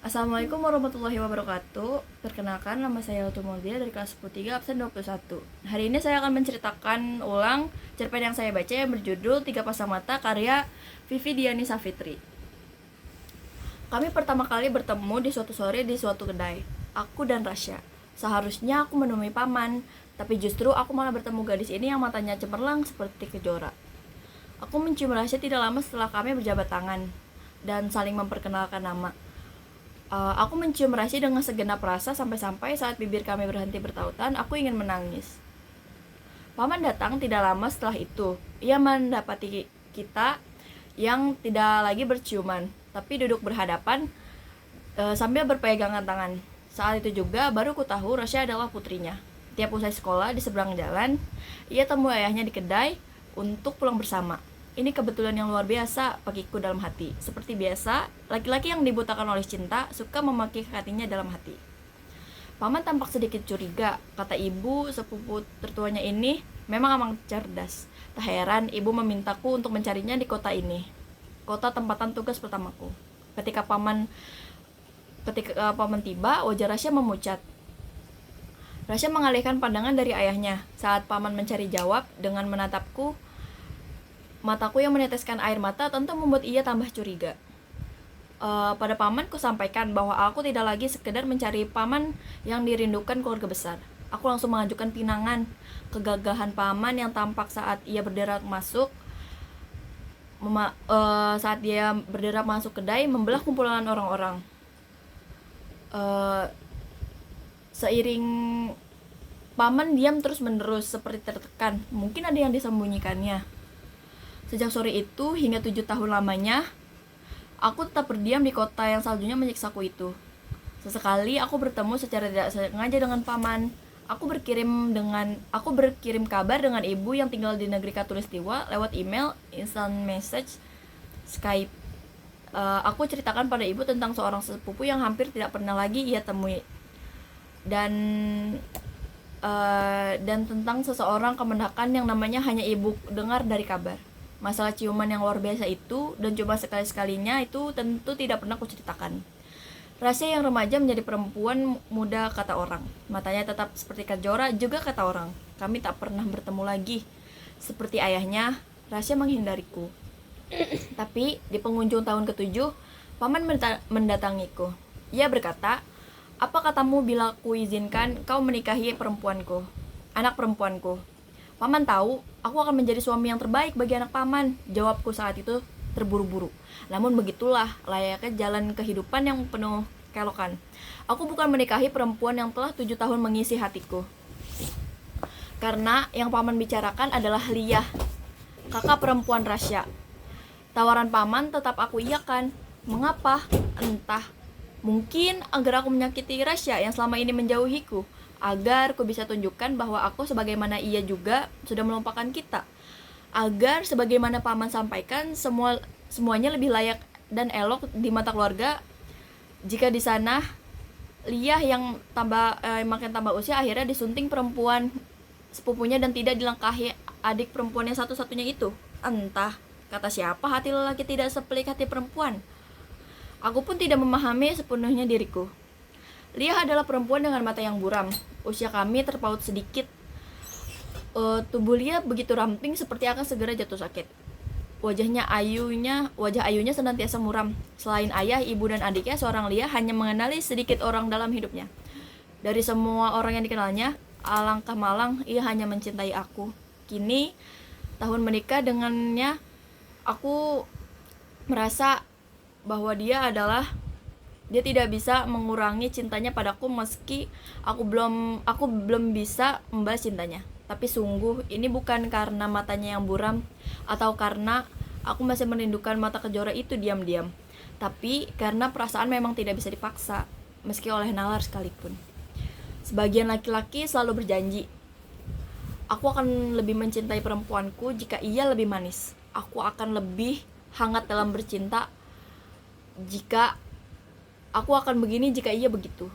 Assalamualaikum warahmatullahi wabarakatuh. Perkenalkan, nama saya Automobile dari kelas 10 absen 21. Hari ini saya akan menceritakan ulang cerpen yang saya baca yang berjudul Tiga Pasang Mata karya Vivi Diani Savitri. Kami pertama kali bertemu di suatu sore di suatu kedai. Aku dan Rasya. Seharusnya aku menemui paman, tapi justru aku malah bertemu gadis ini yang matanya cemerlang seperti kejora. Aku mencium Rasya tidak lama setelah kami berjabat tangan dan saling memperkenalkan nama. Aku mencium Rasya dengan segenap rasa sampai-sampai saat bibir kami berhenti bertautan, aku ingin menangis. Paman datang tidak lama setelah itu. Ia mendapati kita yang tidak lagi berciuman, tapi duduk berhadapan sambil berpegangan tangan. Saat itu juga baru ku tahu Rasya adalah putrinya. Tiap usai sekolah di seberang jalan, ia temui ayahnya di kedai untuk pulang bersama. Ini kebetulan yang luar biasa, bagiku dalam hati. Seperti biasa, laki-laki yang dibutakan oleh cinta suka memaki hatinya dalam hati. Paman tampak sedikit curiga, kata ibu sepupu tertuanya ini memang amat cerdas. Tak heran ibu memintaku untuk mencarinya di kota ini, kota tempatan tugas pertamaku. Ketika paman tiba, wajah Rasya memucat. Rasya mengalihkan pandangan dari ayahnya. Saat paman mencari jawab dengan menatapku, mataku yang meneteskan air mata tentu membuat ia tambah curiga. Pada paman ku sampaikan bahwa aku tidak lagi sekedar mencari paman yang dirindukan keluarga besar. Aku langsung mengajukan pinangan. Kegagahan paman yang tampak saat ia berderak masuk kedai membelah kumpulan orang-orang. Seiring paman diam terus-menerus seperti tertekan. Mungkin ada yang disembunyikannya. Sejak sore itu hingga 7 tahun lamanya, aku tetap berdiam di kota yang saljunya menyiksaku itu. Sesekali aku bertemu secara tidak sengaja dengan paman. Aku berkirim kabar dengan ibu yang tinggal di negeri Khatulistiwa lewat email, instant message, Skype. Aku ceritakan pada ibu tentang seorang sepupu yang hampir tidak pernah lagi ia temui. Dan tentang seseorang kemendakan yang namanya hanya ibu dengar dari kabar. Masalah ciuman yang luar biasa itu dan coba sekali-sekalinya itu tentu tidak pernah kuceritakan. Rasya yang remaja menjadi perempuan muda, kata orang. Matanya tetap seperti kejora juga, kata orang. Kami tak pernah bertemu lagi. Seperti ayahnya, Rasya menghindariku. Tapi di penghujung tahun ke-7, paman mendatangiku. Ia berkata, "Apa katamu bila kuizinkan kau menikahi anak perempuanku?" Paman tahu, aku akan menjadi suami yang terbaik bagi anak paman, jawabku saat itu terburu-buru. Namun begitulah layaknya jalan kehidupan yang penuh kelokan. Aku bukan menikahi perempuan yang telah 7 tahun mengisi hatiku. Karena yang paman bicarakan adalah Liyah, kakak perempuan Rasya. Tawaran paman tetap aku iyakan. Mengapa? Entah. Mungkin agar aku menyakiti Rasya yang selama ini menjauhiku, agar ku bisa tunjukkan bahwa aku sebagaimana ia juga sudah melupakan kita, agar sebagaimana paman sampaikan semuanya lebih layak dan elok di mata keluarga. Jika di sana Liyah yang makin tambah usia akhirnya disunting perempuan sepupunya dan tidak dilengkahi adik perempuan yang satu-satunya itu. Entah kata siapa hati lelaki tidak sepelik hati perempuan. Aku pun tidak memahami sepenuhnya diriku. Liyah adalah perempuan dengan mata yang buram. Usia kami terpaut sedikit. Tubuh Liyah begitu ramping seperti akan segera jatuh sakit. Wajah ayunya senantiasa muram. Selain ayah, ibu dan adiknya, seorang Liyah hanya mengenali sedikit orang dalam hidupnya. Dari semua orang yang dikenalnya, alangkah malang ia hanya mencintai aku. Kini, tahun menikah dengannya, aku merasa bahwa dia tidak bisa mengurangi cintanya padaku meski aku belum bisa membalas cintanya. Tapi sungguh ini bukan karena matanya yang buram atau karena aku masih merindukan mata kejora itu diam-diam, tapi karena perasaan memang tidak bisa dipaksa meski oleh nalar sekalipun. Sebagian laki-laki selalu berjanji, aku akan lebih mencintai perempuanku jika ia lebih manis. Aku akan lebih hangat dalam bercinta jika aku akan begini jika ia begitu.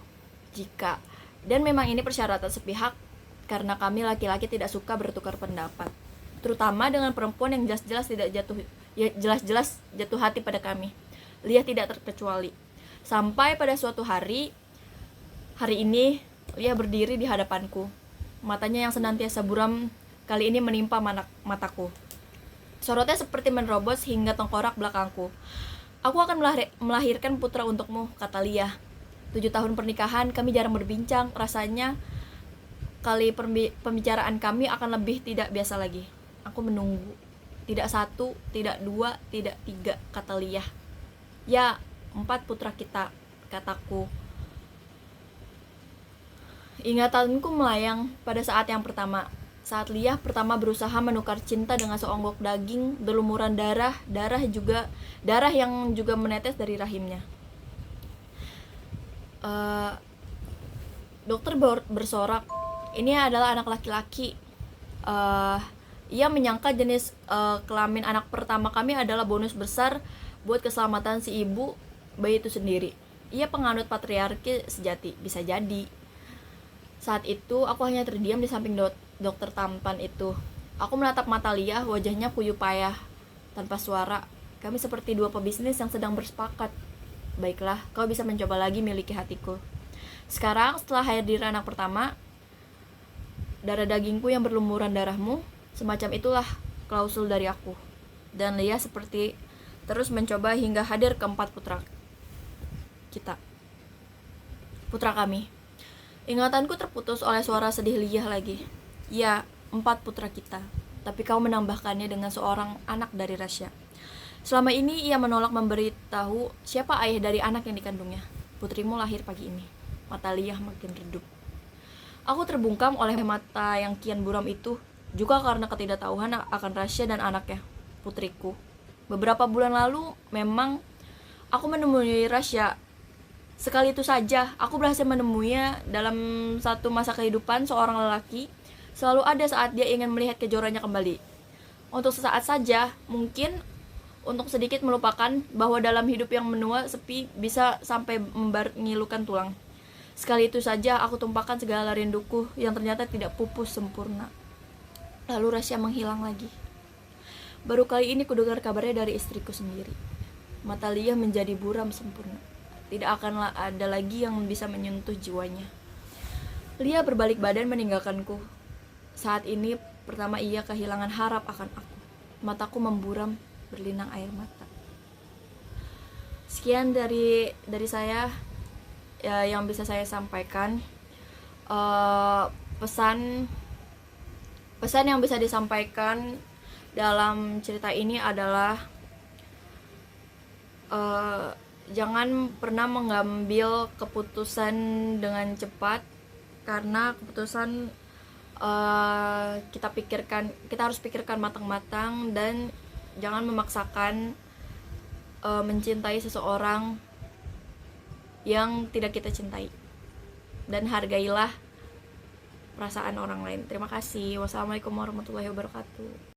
Dan memang ini persyaratan sepihak karena kami laki-laki tidak suka bertukar pendapat, terutama dengan perempuan yang jelas-jelas jatuh hati pada kami. Liyah tidak terkecuali. Sampai pada suatu hari ini Lia berdiri di hadapanku. Matanya yang senantiasa buram kali ini menimpa mataku. Sorotnya seperti menerobos hingga tengkorak belakangku. Aku akan melahirkan putra untukmu, kata Lia. 7 tahun pernikahan, kami jarang berbincang. Rasanya kali pembicaraan kami akan lebih tidak biasa lagi. Aku menunggu. Tidak 1, tidak 2, tidak 3, kata Lia. Ya, 4 putra kita, kataku. Ingatanku melayang pada saat yang pertama. Saat Lia pertama berusaha menukar cinta dengan seonggok daging berlumuran darah yang juga menetes dari rahimnya. Dokter bersorak, ini adalah anak laki-laki. Ia menyangka jenis kelamin anak pertama kami adalah bonus besar buat keselamatan si ibu bayi itu sendiri. Ia penganut patriarki sejati, bisa jadi. Saat itu aku hanya terdiam di samping dokter tampan itu. Aku menatap mata Lia, wajahnya kuyup payah, tanpa suara. Kami seperti 2 pebisnis yang sedang bersepakat. Baiklah, kau bisa mencoba lagi miliki hatiku. Sekarang setelah hadir anak pertama, darah dagingku yang berlumuran darahmu, semacam itulah klausul dari aku. Dan Lia seperti terus mencoba hingga hadir ke-4 putra kami. Ingatanku terputus oleh suara sedih Lia lagi. Ya, 4 putra kita. Tapi kau menambahkannya dengan seorang anak dari Rasya. Selama ini ia menolak memberitahu siapa ayah dari anak yang dikandungnya. Putrimu lahir pagi ini. Mata Lia makin redup. Aku terbungkam oleh mata yang kian buram itu, juga karena ketidaktahuan akan Rasya dan anaknya, putriku. Beberapa bulan lalu memang aku menemui Rasya. Sekali itu saja, aku berhasil menemuinya dalam satu masa kehidupan seorang lelaki. Selalu ada saat dia ingin melihat kejorannya kembali. Untuk sesaat saja, mungkin untuk sedikit melupakan bahwa dalam hidup yang menua sepi bisa sampai mengilukan tulang. Sekali itu saja aku tumpahkan segala rinduku yang ternyata tidak pupus sempurna. Lalu Rasya menghilang lagi. Baru kali ini kudengar kabarnya dari istriku sendiri. Mata Lia menjadi buram sempurna. Tidak akan ada lagi yang bisa menyentuh jiwanya. Lia berbalik badan meninggalkanku. Saat ini pertama ia kehilangan harap akan aku. Mataku memburam, berlinang air mata. Sekian dari saya ya, yang bisa saya sampaikan. Pesan yang bisa disampaikan dalam cerita ini adalah jangan pernah mengambil keputusan dengan cepat, karena keputusan kita harus pikirkan matang-matang, dan jangan memaksakan mencintai seseorang yang tidak kita cintai, dan hargailah perasaan orang lain. Terima kasih. Wassalamualaikum warahmatullahi wabarakatuh.